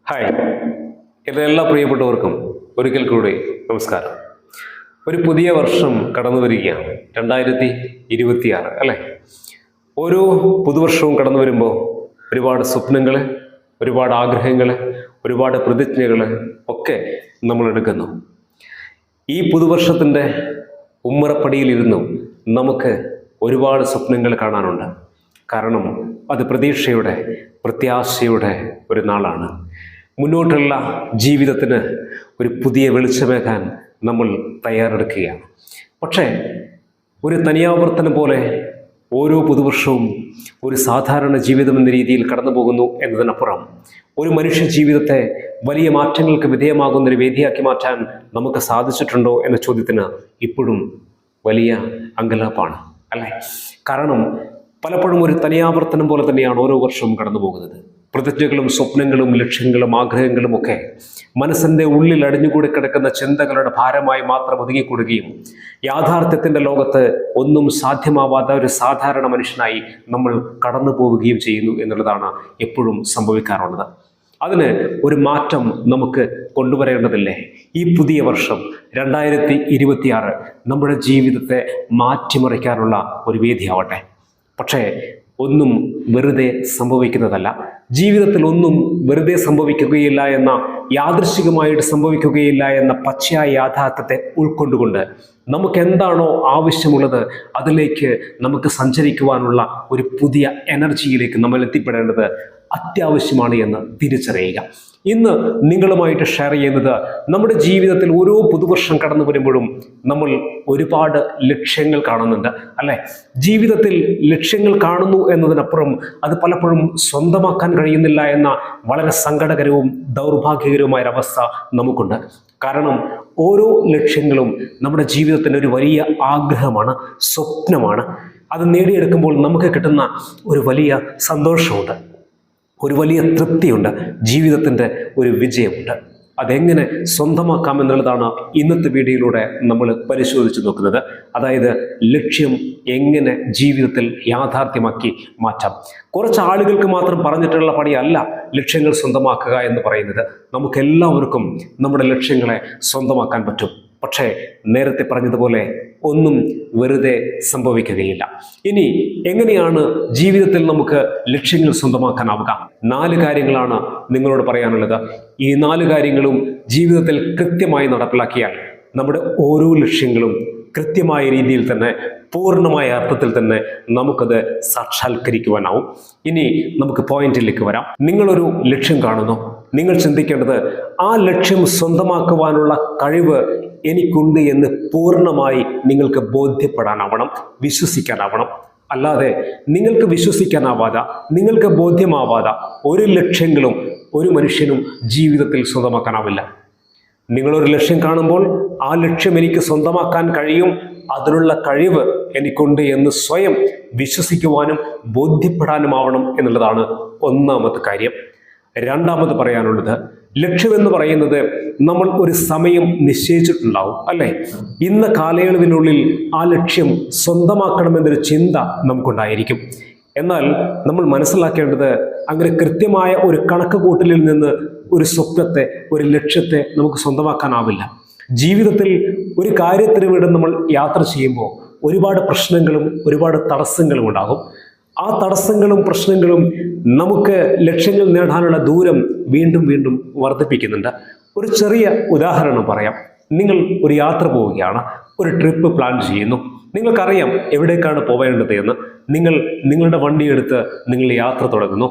Hi, എൻ്റെ എല്ലാ പ്രിയപ്പെട്ടവർക്കും ഒരിക്കൽ കൂടി നമസ്കാരം. ഒരു പുതിയ വർഷം കടന്നു വരികയാണ്, 2026 അല്ലേ? ഓരോ പുതുവർഷവും കടന്നു വരുമ്പോൾ ഒരുപാട് സ്വപ്നങ്ങൾ, ഒരുപാട് ആഗ്രഹങ്ങൾ, ഒരുപാട് പ്രതിജ്ഞകൾ ഒക്കെ നമ്മൾ എടുക്കുന്നു. ഈ പുതുവർഷത്തിൻ്റെ ഉമ്മറപ്പടിയിലിരുന്നും നമുക്ക് ഒരുപാട് സ്വപ്നങ്ങൾ കാണാനുണ്ട്. കാരണം അത് പ്രതീക്ഷയുടെ, പ്രത്യാശയുടെ ഒരു നാളാണ്. മുന്നോട്ടുള്ള ജീവിതത്തിന് ഒരു പുതിയ വെളിച്ചമേകാൻ നമ്മൾ തയ്യാറെടുക്കുകയാണ്. പക്ഷേ ഒരു തനിയാവർത്തനം പോലെ ഓരോ പുതുവർഷവും ഒരു സാധാരണ ജീവിതം എന്ന രീതിയിൽ കടന്നു പോകുന്നു എന്നതിനപ്പുറം ഒരു മനുഷ്യ ജീവിതത്തെ വലിയ മാറ്റങ്ങൾക്ക് വിധേയമാകുന്നൊരു വേദിയാക്കി മാറ്റാൻ നമുക്ക് സാധിച്ചിട്ടുണ്ടോ എന്ന ചോദ്യത്തിന് ഇപ്പോഴും വലിയ അങ്കലാപ്പാണ്, അല്ലേ? കാരണം പലപ്പോഴും ഒരു തനിയാവർത്തനം പോലെ തന്നെയാണ് ഓരോ വർഷവും കടന്നു പോകുന്നത്. പ്രതിജ്ഞകളും സ്വപ്നങ്ങളും ലക്ഷ്യങ്ങളും ആഗ്രഹങ്ങളും ഒക്കെ മനസ്സിൻ്റെ ഉള്ളിൽ അടിഞ്ഞുകൂടി കിടക്കുന്ന ചിന്തകളുടെ ഭാരമായി മാത്രം ഒതുങ്ങിക്കൂടുകയും യാഥാർത്ഥ്യത്തിൻ്റെ ലോകത്ത് ഒന്നും സാധ്യമാവാത്ത ഒരു സാധാരണ മനുഷ്യനായി നമ്മൾ കടന്നു പോവുകയും ചെയ്യുന്നു എന്നുള്ളതാണ് എപ്പോഴും സംഭവിക്കാറുള്ളത്. അതിന് ഒരു മാറ്റം നമുക്ക് കൊണ്ടുവരേണ്ടതില്ലേ? ഈ പുതിയ വർഷം 2026 നമ്മുടെ ജീവിതത്തെ മാറ്റിമറിക്കാനുള്ള ഒരു വേദിയാവട്ടെ. പക്ഷേ ഒന്നും വെറുതെ സംഭവിക്കുന്നതല്ല. ജീവിതത്തിൽ ഒന്നും വെറുതെ സംഭവിക്കുകയില്ല എന്ന, യാദൃശ്ചികമായിട്ട് സംഭവിക്കുകയില്ല എന്ന പച്ചയായ യാഥാർത്ഥ്യത്തെ ഉൾക്കൊണ്ടുകൊണ്ട് നമുക്ക് എന്താണോ ആവശ്യമുള്ളത് അതിലേക്ക് നമുക്ക് സഞ്ചരിക്കുവാനുള്ള ഒരു പുതിയ എനർജിയിലേക്ക് നമ്മൾ എത്തിപ്പെടേണ്ടത് അത്യാവശ്യമാണ് എന്ന് തിരിച്ചറിയുക. ഇന്ന് നിങ്ങളുമായിട്ട് ഷെയർ ചെയ്യുന്നത്, നമ്മുടെ ജീവിതത്തിൽ ഓരോ പുതുവർഷം കടന്നു വരുമ്പോഴും നമ്മൾ ഒരുപാട് ലക്ഷ്യങ്ങൾ കാണുന്നുണ്ട്, അല്ലേ? ജീവിതത്തിൽ ലക്ഷ്യങ്ങൾ കാണുന്നു എന്നതിനപ്പുറം അത് പലപ്പോഴും സ്വന്തമാക്കാൻ കഴിയുന്നില്ല എന്ന വളരെ സങ്കടകരവും ദൗർഭാഗ്യകരവുമായ അവസ്ഥ നമുക്കുണ്ട്. കാരണം ഓരോ ലക്ഷ്യങ്ങളും നമ്മുടെ ജീവിതത്തിൻ്റെ ഒരു വലിയ ആഗ്രഹമാണ്, സ്വപ്നമാണ്. അത് നേടിയെടുക്കുമ്പോൾ നമുക്ക് കിട്ടുന്ന ഒരു വലിയ സന്തോഷമുണ്ട്, ഒരു വലിയ തൃപ്തിയുണ്ട്, ജീവിതത്തിൻ്റെ ഒരു വിജയമുണ്ട്. അതെങ്ങനെ സ്വന്തമാക്കാം എന്നുള്ളതാണ് ഇന്നത്തെ വീഡിയോയിലൂടെ നമ്മൾ പരിശോധിച്ച് നോക്കുന്നത്. അതായത് ലക്ഷ്യം എങ്ങനെ ജീവിതത്തിൽ യാഥാർത്ഥ്യമാക്കി മാറ്റാം. കുറച്ച് ആളുകൾക്ക് മാത്രം പറഞ്ഞിട്ടുള്ള പണിയല്ല ലക്ഷ്യങ്ങൾ സ്വന്തമാക്കുക എന്ന് പറയുന്നത്. നമുക്കെല്ലാവർക്കും നമ്മുടെ ലക്ഷ്യങ്ങളെ സ്വന്തമാക്കാൻ പറ്റും. പക്ഷേ നേരത്തെ പറഞ്ഞതുപോലെ ഒന്നും വെറുതെ സംഭവിക്കുകയില്ല. ഇനി എങ്ങനെയാണ് ജീവിതത്തിൽ നമുക്ക് ലക്ഷ്യങ്ങൾ സ്വന്തമാക്കാനാവുക? 4 കാര്യങ്ങളാണ് നിങ്ങളോട് പറയാനുള്ളത്. ഈ 4 കാര്യങ്ങളും ജീവിതത്തിൽ കൃത്യമായി നടപ്പിലാക്കിയാൽ നമ്മുടെ ഓരോ ലക്ഷ്യങ്ങളും കൃത്യമായ രീതിയിൽ തന്നെ, പൂർണ്ണമായ അർത്ഥത്തിൽ തന്നെ നമുക്കത് സാക്ഷാത്കരിക്കുവാനാവും. ഇനി നമുക്ക് പോയിന്റിലേക്ക് വരാം. നിങ്ങളൊരു ലക്ഷ്യം കാണുന്നു. നിങ്ങൾ ചിന്തിക്കേണ്ടത്, ആ ലക്ഷ്യം സ്വന്തമാക്കുവാനുള്ള കഴിവ് എനിക്കുണ്ട് എന്ന് പൂർണ്ണമായി നിങ്ങൾക്ക് ബോധ്യപ്പെടാനാവണം, വിശ്വസിക്കാനാവണം. അല്ലാതെ നിങ്ങൾക്ക് വിശ്വസിക്കാനാവാതെ, നിങ്ങൾക്ക് ബോധ്യമാവാതെ ഒരു ലക്ഷ്യങ്ങളും ഒരു മനുഷ്യനും ജീവിതത്തിൽ സ്വന്തമാക്കാനാവില്ല. നിങ്ങളൊരു ലക്ഷ്യം കാണുമ്പോൾ ആ ലക്ഷ്യം എനിക്ക് സ്വന്തമാക്കാൻ കഴിയും, അതിനുള്ള കഴിവ് എനിക്കുണ്ട് എന്ന് സ്വയം വിശ്വസിക്കുവാനും ബോധ്യപ്പെടാനുമാവണം എന്നുള്ളതാണ് ഒന്നാമത്തെ കാര്യം. രണ്ടാമത് പറയാനുള്ളത്, ലക്ഷ്യമെന്ന് പറയുന്നത് നമ്മൾ ഒരു സമയം നിശ്ചയിച്ചിട്ടുണ്ടാവും, അല്ലേ? ഇന്ന കാലയളവിനുള്ളിൽ ആ ലക്ഷ്യം സ്വന്തമാക്കണമെന്നൊരു ചിന്ത നമുക്കുണ്ടായിരിക്കും. എന്നാൽ നമ്മൾ മനസ്സിലാക്കേണ്ടത്, അങ്ങനെ കൃത്യമായ ഒരു കണക്ക് കൂട്ടലിൽ നിന്ന് ഒരു സ്വപ്നത്തെ, ഒരു ലക്ഷ്യത്തെ നമുക്ക് സ്വന്തമാക്കാനാവില്ല. ജീവിതത്തിൽ ഒരു കാര്യത്തിന് വേണ്ടി നമ്മൾ യാത്ര ചെയ്യുമ്പോൾ ഒരുപാട് പ്രശ്നങ്ങളും ഒരുപാട് തടസ്സങ്ങളും ഉണ്ടാകും. ആ തടസ്സങ്ങളും പ്രശ്നങ്ങളും നമുക്ക് ലക്ഷ്യങ്ങൾ നേടാനുള്ള ദൂരം വീണ്ടും വീണ്ടും വർദ്ധിപ്പിക്കുന്നുണ്ട്. ഒരു ചെറിയ ഉദാഹരണം പറയാം. നിങ്ങൾ ഒരു യാത്ര പോവുകയാണ്, ഒരു ട്രിപ്പ് പ്ലാൻ ചെയ്യുന്നു. നിങ്ങൾക്കറിയാം എവിടേക്കാണ് പോവേണ്ടത് എന്ന്. നിങ്ങൾ നിങ്ങളുടെ വണ്ടിയെടുത്ത് നിങ്ങൾ യാത്ര തുടങ്ങുന്നു.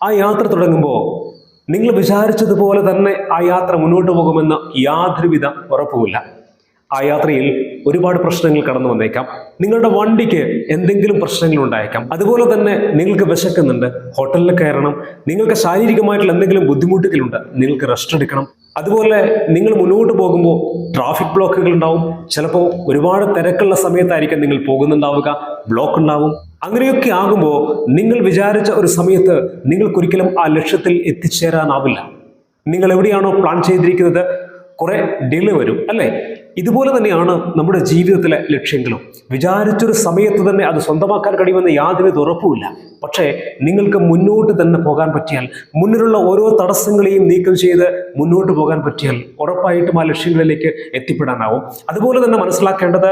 ആ യാത്ര തുടങ്ങുമ്പോൾ നിങ്ങൾ വിചാരിച്ചതുപോലെ തന്നെ ആ യാത്ര മുന്നോട്ട് പോകുമെന്ന് യാതൊരുവിധ ഉറപ്പുമില്ല. ആ യാത്രയിൽ ഒരുപാട് പ്രശ്നങ്ങൾ കടന്നു വന്നേക്കാം. നിങ്ങളുടെ വണ്ടിക്ക് എന്തെങ്കിലും പ്രശ്നങ്ങൾ ഉണ്ടായേക്കാം. അതുപോലെ തന്നെ നിങ്ങൾക്ക് വിശക്കുന്നുണ്ട്, ഹോട്ടലിൽ കയറണം. നിങ്ങൾക്ക് ശാരീരികമായിട്ടുള്ള എന്തെങ്കിലും ബുദ്ധിമുട്ടുകളുണ്ട്, നിങ്ങൾക്ക് റെസ്റ്റ് എടുക്കണം. അതുപോലെ നിങ്ങൾ മുന്നോട്ട് പോകുമ്പോൾ ട്രാഫിക് ബ്ലോക്കുകൾ ഉണ്ടാവും. ചിലപ്പോൾ ഒരുപാട് തിരക്കുള്ള സമയത്തായിരിക്കും നിങ്ങൾ പോകുന്നുണ്ടാവുക, ബ്ലോക്ക് ഉണ്ടാവും. അങ്ങനെയൊക്കെ ആകുമ്പോൾ നിങ്ങൾ വിചാരിച്ച ഒരു സമയത്ത് നിങ്ങൾക്കൊരിക്കലും ആ ലക്ഷ്യത്തിൽ എത്തിച്ചേരാനാവില്ല. നിങ്ങൾ എവിടെയാണോ പ്ലാൻ ചെയ്തിരിക്കുന്നത് കുറെ ഡിലേ വരും, അല്ലേ? ഇതുപോലെ തന്നെയാണ് നമ്മുടെ ജീവിതത്തിലെ ലക്ഷ്യങ്ങളും. വിചാരിച്ചൊരു സമയത്ത് തന്നെ അത് സ്വന്തമാക്കാൻ കഴിയുമെന്ന് യാതൊരു ഉറപ്പുമില്ല. പക്ഷേ നിങ്ങൾക്ക് മുന്നോട്ട് തന്നെ പോകാൻ പറ്റിയാൽ, മുന്നിലുള്ള ഓരോ തടസ്സങ്ങളെയും നീക്കം ചെയ്ത് മുന്നോട്ട് പോകാൻ പറ്റിയാൽ ഉറപ്പായിട്ടും ആ ലക്ഷ്യങ്ങളിലേക്ക് എത്തിപ്പെടാനാവും. അതുപോലെ തന്നെ മനസ്സിലാക്കേണ്ടത്,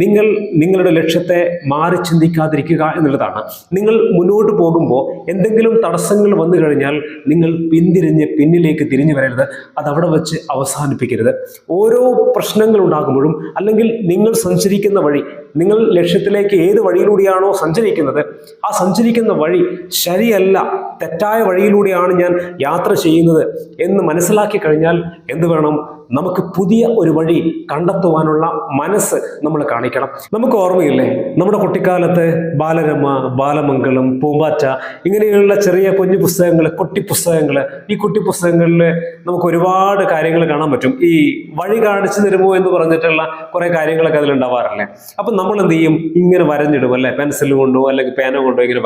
നിങ്ങൾ നിങ്ങളുടെ ലക്ഷ്യത്തെ മാറി ചിന്തിക്കാതിരിക്കുക എന്നുള്ളതാണ്. നിങ്ങൾ മുന്നോട്ട് പോകുമ്പോൾ എന്തെങ്കിലും തടസ്സങ്ങൾ വന്നു കഴിഞ്ഞാൽ നിങ്ങൾ പിന്തിരിഞ്ഞ് പിന്നിലേക്ക് തിരിഞ്ഞു വരരുത്. അതവിടെ വെച്ച് അവസാനിപ്പിക്കരുത്. ഓരോ പ്രശ്നങ്ങൾ ഉണ്ടാകുമ്പോഴും, അല്ലെങ്കിൽ നിങ്ങൾ സഞ്ചരിക്കുന്ന വഴി, നിങ്ങൾ ലക്ഷ്യത്തിലേക്ക് ഏത് വഴിയിലൂടെയാണോ സഞ്ചരിക്കുന്നത്, ആ സഞ്ചരിക്കുന്ന വഴി ശരിയല്ല, തെറ്റായ വഴിയിലൂടെയാണ് ഞാൻ യാത്ര ചെയ്യുന്നത് എന്ന് മനസ്സിലാക്കി കഴിഞ്ഞാൽ എന്ത് വേണം? നമുക്ക് പുതിയ ഒരു വഴി കണ്ടെത്തുവാനുള്ള മനസ്സ് നമ്മൾ കാണിക്കണം. നമുക്ക് ഓർമ്മയില്ലേ, നമ്മുടെ കുട്ടിക്കാലത്ത് ബാലരമ, ബാലമംഗളം, പൂമ്പാറ്റ ഇങ്ങനെയുള്ള ചെറിയ കുഞ്ഞു പുസ്തകങ്ങൾ, കുട്ടി പുസ്തകങ്ങൾ. ഈ കുട്ടി പുസ്തകങ്ങളിൽ നമുക്ക് ഒരുപാട് കാര്യങ്ങൾ കാണാൻ പറ്റും. ഈ വഴി കാണിച്ചു തരുമോ എന്ന് പറഞ്ഞിട്ടുള്ള കുറെ കാര്യങ്ങളൊക്കെ അതിലുണ്ടാവാറില്ലേ? അപ്പം നമ്മൾ എന്ത് ചെയ്യും? ഇങ്ങനെ വരഞ്ഞിടും അല്ലെ, പെൻസിൽ കൊണ്ടോ അല്ലെങ്കിൽ പേന കൊണ്ടോ ഇങ്ങനെ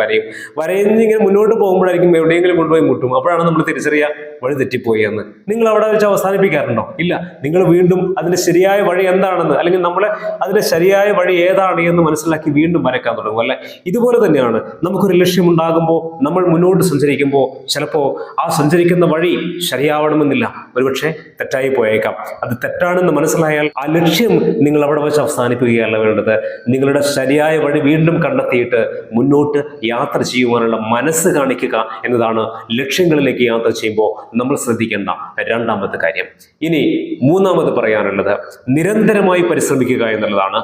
വരയിങ്ങനെ മുന്നോട്ട് പോകുമ്പോഴായിരിക്കും എവിടെയെങ്കിലും കൊണ്ടുപോയി മുട്ടും. അപ്പോഴാണ് നമ്മൾ തിരിച്ചറിയുക വഴി തെറ്റിപ്പോയി എന്ന്. നിങ്ങൾ അവിടെ വെച്ച് അവസാനിപ്പിക്കാറുണ്ടോ? ഇല്ല. നിങ്ങൾ വീണ്ടും അതിന്റെ ശരിയായ വഴി എന്താണെന്ന്, അല്ലെങ്കിൽ നമ്മൾ അതിന്റെ ശരിയായ വഴി ഏതാണ് എന്ന് മനസ്സിലാക്കി വീണ്ടും വരയ്ക്കാൻ തുടങ്ങും അല്ലെ? ഇതുപോലെ തന്നെയാണ് നമുക്കൊരു ലക്ഷ്യമുണ്ടാകുമ്പോൾ, നമ്മൾ മുന്നോട്ട് സഞ്ചരിക്കുമ്പോൾ ചിലപ്പോൾ ആ സഞ്ചരിക്കുന്ന വഴി ശരിയാവണമെന്നില്ല, ഒരുപക്ഷെ തെറ്റായി പോയേക്കാം. അത് തെറ്റാണെന്ന് മനസ്സിലായാൽ ആ ലക്ഷ്യം നിങ്ങൾ അവിടെ വെച്ച് അവസാനിപ്പിക്കുകയല്ല വേണ്ടത്. നിങ്ങളുടെ ശരിയായ വഴി വീണ്ടും കണ്ടെത്തിയിട്ട് മുന്നോട്ട് യാത്ര ചെയ്യുവാനുള്ള മനസ്സ് കാണിക്കുക എന്നതാണ് ലക്ഷ്യങ്ങളിലേക്ക് യാത്ര ചെയ്യുമ്പോൾ നമ്മൾ ശ്രദ്ധിക്കേണ്ട രണ്ടാമത്തെ കാര്യം. ഇനി മൂന്നാമത് പറയാനുള്ളത്, നിരന്തരമായി പരിശ്രമിക്കുക എന്നുള്ളതാണ്.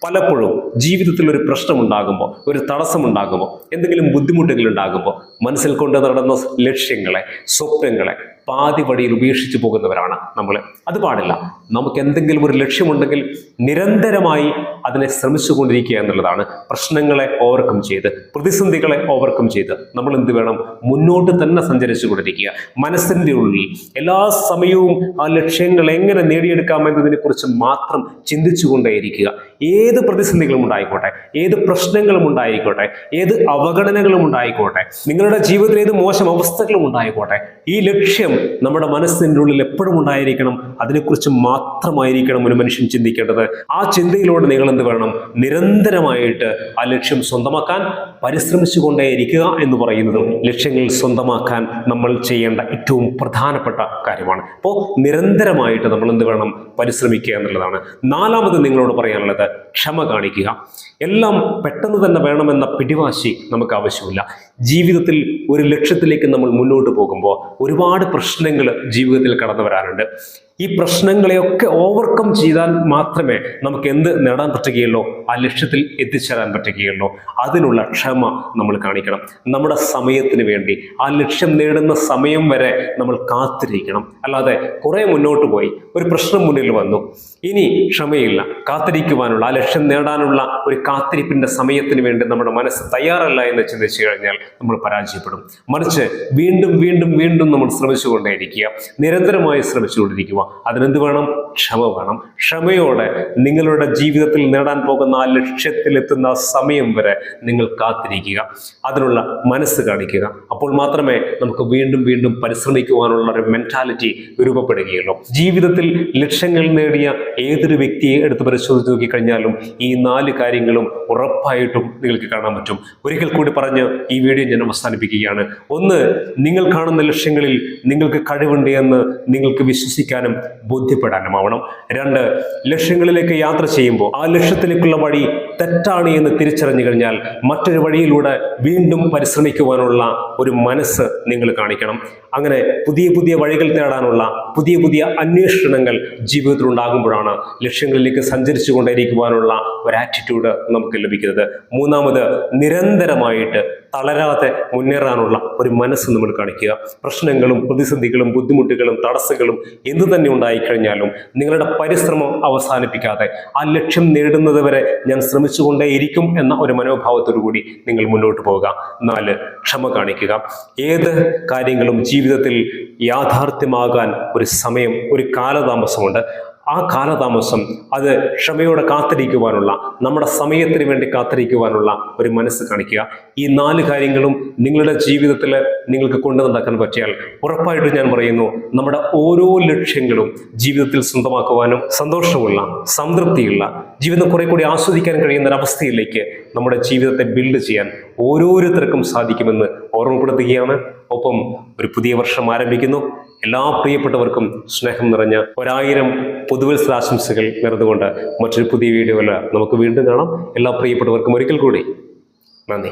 പലപ്പോഴും ജീവിതത്തിൽ ഒരു പ്രശ്നമുണ്ടാകുമ്പോൾ, ഒരു തടസ്സമുണ്ടാകുമ്പോൾ, എന്തെങ്കിലും ബുദ്ധിമുട്ടുകൾ ഉണ്ടാകുമ്പോൾ മനസ്സിൽ കൊണ്ട് നടന്ന ലക്ഷ്യങ്ങളെ, സ്വപ്നങ്ങളെ പാതി വഴിയിൽ ഉപേക്ഷിച്ചു പോകുന്നവരാണ് നമ്മൾ. അത് പാടില്ല. നമുക്ക് എന്തെങ്കിലും ഒരു ലക്ഷ്യമുണ്ടെങ്കിൽ നിരന്തരമായി അതിനെ ശ്രമിച്ചുകൊണ്ടിരിക്കുക എന്നുള്ളതാണ്. പ്രശ്നങ്ങളെ ഓവർകം ചെയ്ത്, പ്രതിസന്ധികളെ ഓവർകം ചെയ്ത് നമ്മൾ എന്ത് വേണം? മുന്നോട്ട് തന്നെ സഞ്ചരിച്ചു കൊണ്ടിരിക്കുക. മനസ്സിൻ്റെ ഉള്ളിൽ എല്ലാ സമയവും ആ ലക്ഷ്യങ്ങൾ എങ്ങനെ നേടിയെടുക്കാം എന്നതിനെ കുറിച്ച് മാത്രം ചിന്തിച്ചു കൊണ്ടേയിരിക്കുക. ഏത് പ്രതിസന്ധികളും ഉണ്ടായിക്കോട്ടെ, ഏത് പ്രശ്നങ്ങളും ഉണ്ടായിക്കോട്ടെ, ഏത് അവഗണനകളും ഉണ്ടായിക്കോട്ടെ, നിങ്ങളുടെ ജീവിതത്തിൽ ഏത് മോശം അവസ്ഥകളും ഉണ്ടായിക്കോട്ടെ, ഈ ലക്ഷ്യം നമ്മുടെ മനസ്സിൻ്റെ ഉള്ളിൽ എപ്പോഴും ഉണ്ടായിരിക്കണം. അതിനെക്കുറിച്ച് മാത്രമായിരിക്കണം ഒരു മനുഷ്യൻ ചിന്തിക്കേണ്ടത്. ആ ചിന്തയിലൂടെ നിങ്ങൾ എന്ത് വേണം? നിരന്തരമായിട്ട് ആ ലക്ഷ്യം സ്വന്തമാക്കാൻ പരിശ്രമിച്ചുകൊണ്ടേയിരിക്കുക എന്ന് പറയുന്നത് ലക്ഷ്യങ്ങൾ സ്വന്തമാക്കാൻ നമ്മൾ ചെയ്യേണ്ട ഏറ്റവും പ്രധാനപ്പെട്ട കാര്യമാണ്. അപ്പോൾ നിരന്തരമായിട്ട് നമ്മൾ എന്ത് വേണം? പരിശ്രമിക്കുക എന്നുള്ളതാണ്. നാലാമത് നിങ്ങളോട് പറയാനുള്ളത്, ക്ഷമ കാണിക്കുക. എല്ലാം പെട്ടെന്ന് തന്നെ വേണമെന്ന പിടിവാശി നമുക്ക് ആവശ്യമില്ല. ജീവിതത്തിൽ ഒരു ലക്ഷ്യത്തിലേക്ക് നമ്മൾ മുന്നോട്ട് പോകുമ്പോൾ ഒരുപാട് പ്രശ്നങ്ങൾ ജീവിതത്തിൽ കടന്നു വരാറുണ്ട്. ഈ പ്രശ്നങ്ങളെയൊക്കെ ഓവർകം ചെയ്താൽ മാത്രമേ നമുക്ക് എന്ത് നേടാൻ പറ്റുകയുള്ളൂ? ആ ലക്ഷ്യത്തിൽ എത്തിച്ചേരാൻ പറ്റുകയുള്ളൂ. അതിനുള്ള ക്ഷമ നമ്മൾ കാണിക്കണം. നമ്മുടെ സമയത്തിന് വേണ്ടി ആ ലക്ഷ്യം നേടുന്ന സമയം വരെ നമ്മൾ കാത്തിരിക്കണം. അല്ലാതെ കുറെ മുന്നോട്ട് പോയി ഒരു പ്രശ്നം മുന്നിൽ വന്നു, ഇനി ക്ഷമയില്ല, കാത്തിരിക്കുവാനുള്ള ആ ലക്ഷ്യം നേടാനുള്ള ഒരു കാത്തിരിപ്പിന്റെ സമയത്തിന് വേണ്ടി നമ്മുടെ മനസ്സ് തയ്യാറല്ല എന്ന് ചിന്തിച്ചു കഴിഞ്ഞാൽ നമ്മൾ പരാജയപ്പെടും. മറിച്ച് വീണ്ടും വീണ്ടും വീണ്ടും നമ്മൾ ശ്രമിച്ചുകൊണ്ടേയിരിക്കുക, നിരന്തരമായി ശ്രമിച്ചുകൊണ്ടിരിക്കുക. അതിനെന്ത് വേണം? ക്ഷമ വേണം. ക്ഷമയോടെ നിങ്ങളുടെ ജീവിതത്തിൽ നേടാൻ പോകുന്ന ആ ലക്ഷ്യത്തിലെത്തുന്ന സമയം വരെ നിങ്ങൾ കാത്തിരിക്കുക, അതിനുള്ള മനസ്സ് കാണിക്കുക. അപ്പോൾ മാത്രമേ നമുക്ക് വീണ്ടും വീണ്ടും പരിശ്രമിക്കുവാനുള്ള ഒരു മെന്റാലിറ്റി രൂപപ്പെടുകയുള്ളൂ. ജീവിതത്തിൽ ലക്ഷ്യങ്ങൾ നേടിയ ഏതൊരു വ്യക്തിയെ എടുത്ത് പരിശോധിച്ച് നോക്കിക്കഴിഞ്ഞാലും ഈ 4 കാര്യങ്ങളും ഉറപ്പായിട്ടും നിങ്ങൾക്ക് കാണാൻ പറ്റും. ഒരിക്കൽ കൂടി പറഞ്ഞ് ഈ വീഡിയോ ഞാൻ അവസാനിപ്പിക്കുകയാണ്. 1, നിങ്ങൾ കാണുന്ന ലക്ഷ്യങ്ങളിൽ നിങ്ങൾക്ക് കഴിവുണ്ട് എന്ന് നിങ്ങൾക്ക് വിശ്വസിക്കാനും ബോധ്യപ്പെടാനുമാവണം. 2, ലക്ഷ്യങ്ങളിലേക്ക് യാത്ര ചെയ്യുമ്പോൾ ആ ലക്ഷ്യത്തിലേക്കുള്ള വഴി തെറ്റാണ് എന്ന് തിരിച്ചറിഞ്ഞു കഴിഞ്ഞാൽ മറ്റൊരു വഴിയിലൂടെ വീണ്ടും പരിശ്രമിക്കുവാനുള്ള ഒരു മനസ്സ് നിങ്ങൾ കാണിക്കണം. അങ്ങനെ പുതിയ പുതിയ വഴികൾ തേടാനുള്ള പുതിയ പുതിയ അന്വേഷണങ്ങൾ ജീവിതത്തിൽ ഉണ്ടാകുമ്പോഴാണ് ലക്ഷ്യങ്ങളിലേക്ക് സഞ്ചരിച്ചു കൊണ്ടിരിക്കുവാനുള്ള ഒരു ആറ്റിറ്റ്യൂഡ് നമുക്ക് ലഭിക്കുന്നത്. 3, നിരന്തരമായിട്ട് തളരാതെ മുന്നേറാനുള്ള ഒരു മനസ്സ് നമ്മൾ കാണിക്കുക. പ്രശ്നങ്ങളും പ്രതിസന്ധികളും ബുദ്ധിമുട്ടുകളും തടസ്സങ്ങളും എന്തു തന്നെ ഉണ്ടായിക്കഴിഞ്ഞാലും നിങ്ങളുടെ പരിശ്രമം അവസാനിപ്പിക്കാതെ ആ ലക്ഷ്യം നേടുന്നത് വരെ ഞാൻ ശ്രമിച്ചുകൊണ്ടേയിരിക്കും എന്ന ഒരു മനോഭാവത്തോടു കൂടി നിങ്ങൾ മുന്നോട്ട് പോവുക. 4, ക്ഷമ കാണിക്കുക. ഏത് കാര്യങ്ങളും ജീവിതത്തിൽ യാഥാർത്ഥ്യമാകാൻ ഒരു സമയം, ഒരു കാലതാമസമുണ്ട്. ആ കാലതാമസം അത് ക്ഷമയോടെ കാത്തിരിക്കുവാനുള്ള, നമ്മുടെ സമയത്തിന് വേണ്ടി കാത്തിരിക്കുവാനുള്ള ഒരു മനസ്സ് കാണിക്കുക. ഈ 4 കാര്യങ്ങളും നിങ്ങളുടെ ജീവിതത്തിൽ നിങ്ങൾക്ക് കൊണ്ടു നടക്കാൻ പറ്റിയാൽ ഉറപ്പായിട്ടും ഞാൻ പറയുന്നു, നമ്മുടെ ഓരോ ലക്ഷ്യങ്ങളും ജീവിതത്തിൽ സ്വന്തമാക്കുവാനും സന്തോഷമുള്ള, സംതൃപ്തിയുള്ള ജീവിതം കുറെ കൂടി ആസ്വദിക്കാൻ കഴിയുന്ന ഒരവസ്ഥയിലേക്ക് നമ്മുടെ ജീവിതത്തെ ബിൽഡ് ചെയ്യാൻ ഓരോരുത്തർക്കും സാധിക്കുമെന്ന് ഓർമ്മപ്പെടുത്തുകയാണ്. ഒപ്പം ഒരു പുതിയ വർഷം ആരംഭിക്കുന്നു. എല്ലാ പ്രിയപ്പെട്ടവർക്കും സ്നേഹം നിറഞ്ഞ 1000 പുതുവത്സരാശംസകൾ നേർന്നുകൊണ്ട് മറ്റൊരു പുതിയ വീഡിയോയിൽ നമുക്ക് വീണ്ടും കാണാം. എല്ലാ പ്രിയപ്പെട്ടവർക്കും ഒരിക്കൽ കൂടി നന്ദി.